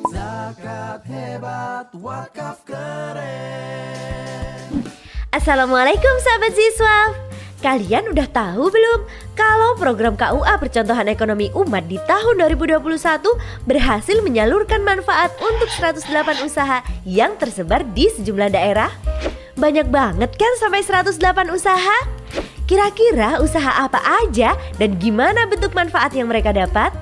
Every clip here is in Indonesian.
Zakat hebat, wakaf keren. Assalamualaikum sahabat siswa. Kalian udah tahu belum kalau program KUA Percontohan Ekonomi Umat di tahun 2021 berhasil menyalurkan manfaat untuk 108 usaha yang tersebar di sejumlah daerah? Banyak banget kan sampai 108 usaha? Kira-kira usaha apa aja dan gimana bentuk manfaat yang mereka dapat?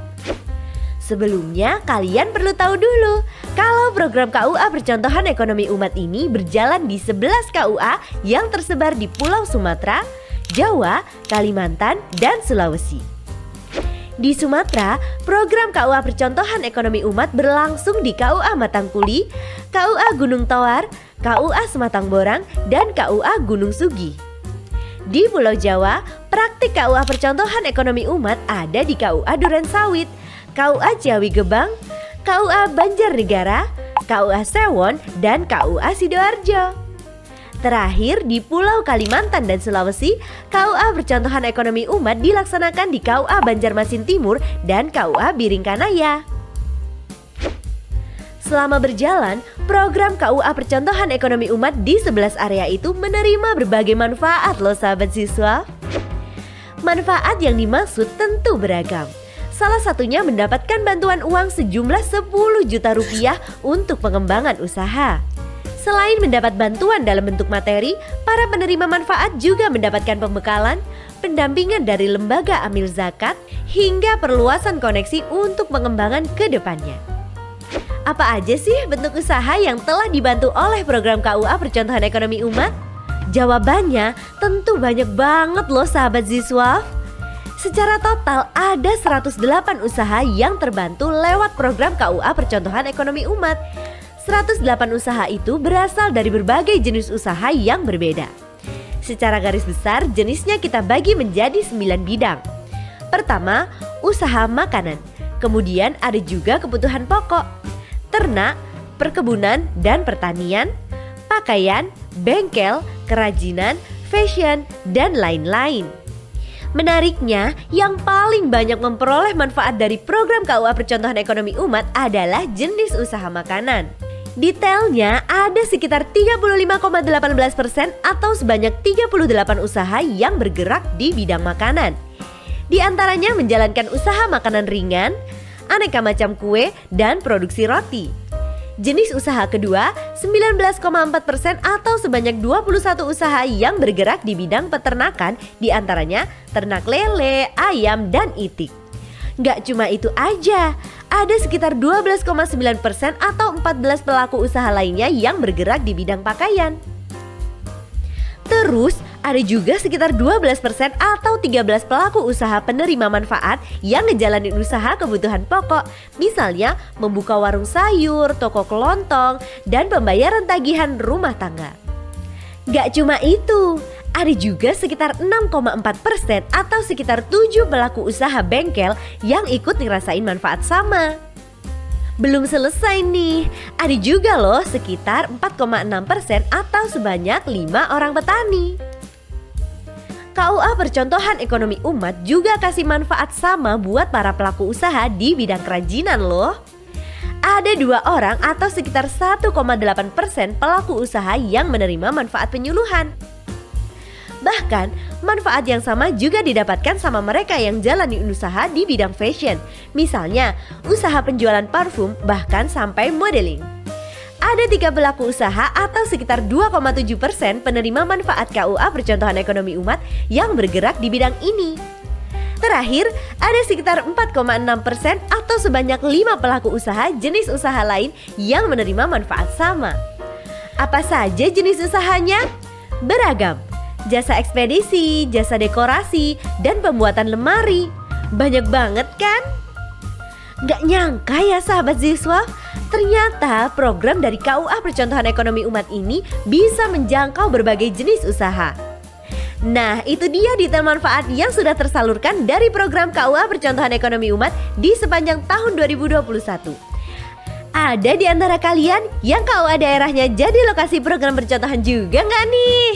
Sebelumnya kalian perlu tahu dulu kalau program KUA Percontohan Ekonomi Umat ini berjalan di 11 KUA yang tersebar di Pulau Sumatera, Jawa, Kalimantan, dan Sulawesi. Di Sumatera, program KUA Percontohan Ekonomi Umat berlangsung di KUA Matangkuli, KUA Gunung Tawar, KUA Sematang Borang, dan KUA Gunung Sugi. Di Pulau Jawa, praktik KUA Percontohan Ekonomi Umat ada di KUA Durensawit, KUA Ciawi Gebang, KUA Banjarnegara, KUA Sewon, dan KUA Sidoarjo. Terakhir di Pulau Kalimantan dan Sulawesi, KUA Percontohan Ekonomi Umat dilaksanakan di KUA Banjarmasin Timur dan KUA Biringkanaya. Selama berjalan, program KUA Percontohan Ekonomi Umat di 11 area itu menerima berbagai manfaat loh sahabat siswa. Manfaat yang dimaksud tentu beragam. Salah satunya mendapatkan bantuan uang sejumlah 10 juta rupiah untuk pengembangan usaha. Selain mendapat bantuan dalam bentuk materi, para penerima manfaat juga mendapatkan pembekalan, pendampingan dari lembaga amil zakat, hingga perluasan koneksi untuk pengembangan ke depannya. Apa aja sih bentuk usaha yang telah dibantu oleh program KUA Percontohan Ekonomi Umat? Jawabannya tentu banyak banget loh sahabat siswa. Secara total ada 108 usaha yang terbantu lewat program KUA Percontohan Ekonomi Umat. 108 usaha itu berasal dari berbagai jenis usaha yang berbeda. Secara garis besar jenisnya kita bagi menjadi 9 bidang. Pertama, usaha makanan. Kemudian ada juga kebutuhan pokok, ternak, perkebunan dan pertanian, pakaian, bengkel, kerajinan, fashion, dan lain-lain. Menariknya, yang paling banyak memperoleh manfaat dari program KUA Percontohan Ekonomi Umat adalah jenis usaha makanan. Detailnya ada sekitar 35,18% atau sebanyak 38 usaha yang bergerak di bidang makanan. Di antaranya menjalankan usaha makanan ringan, aneka macam kue, dan produksi roti. Jenis usaha kedua 19,4% atau sebanyak 21 usaha yang bergerak di bidang peternakan, di antaranya ternak lele, ayam, dan itik. Gak cuma itu aja, ada sekitar 12,9% atau 14 pelaku usaha lainnya yang bergerak di bidang pakaian. Terus ada juga sekitar 12% atau 13 pelaku usaha penerima manfaat yang ngejalanin usaha kebutuhan pokok. Misalnya membuka warung sayur, toko kelontong, dan pembayaran tagihan rumah tangga. Gak cuma itu, ada juga sekitar 6,4% atau sekitar 7 pelaku usaha bengkel yang ikut ngerasain manfaat sama. Belum selesai nih, ada juga loh sekitar 4,6% atau sebanyak 5 orang petani. KUA Percontohan Ekonomi Umat juga kasih manfaat sama buat para pelaku usaha di bidang kerajinan loh. Ada 2 orang atau sekitar 1,8% pelaku usaha yang menerima manfaat penyuluhan. Bahkan, manfaat yang sama juga didapatkan sama mereka yang jalani usaha di bidang fashion. Misalnya, usaha penjualan parfum bahkan sampai modeling. Ada 3 pelaku usaha atau sekitar 2,7% penerima manfaat KUA Percontohan Ekonomi Umat yang bergerak di bidang ini. Terakhir, ada sekitar 4,6% atau sebanyak 5 pelaku usaha jenis usaha lain yang menerima manfaat sama. Apa saja jenis usahanya? Beragam. Jasa ekspedisi, jasa dekorasi, dan pembuatan lemari. Banyak banget kan? Gak nyangka ya sahabat siswa, ternyata program dari KUA Percontohan Ekonomi Umat ini bisa menjangkau berbagai jenis usaha. Nah, itu dia detail manfaat yang sudah tersalurkan dari program KUA Percontohan Ekonomi Umat di sepanjang tahun 2021. Ada di antara kalian yang KUA daerahnya jadi lokasi program percontohan juga nggak nih?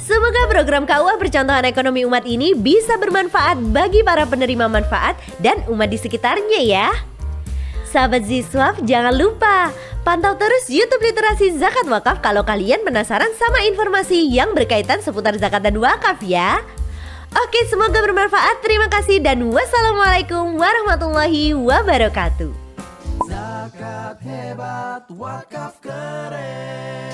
Semoga program KUA Percontohan Ekonomi Umat ini bisa bermanfaat bagi para penerima manfaat dan umat di sekitarnya ya. Sahabat Ziswaf, jangan lupa pantau terus YouTube Literasi Zakat Wakaf kalau kalian penasaran sama informasi yang berkaitan seputar zakat dan wakaf ya. Oke, semoga bermanfaat. Terima kasih dan wassalamualaikum warahmatullahi wabarakatuh. Zakat hebat, wakaf keren.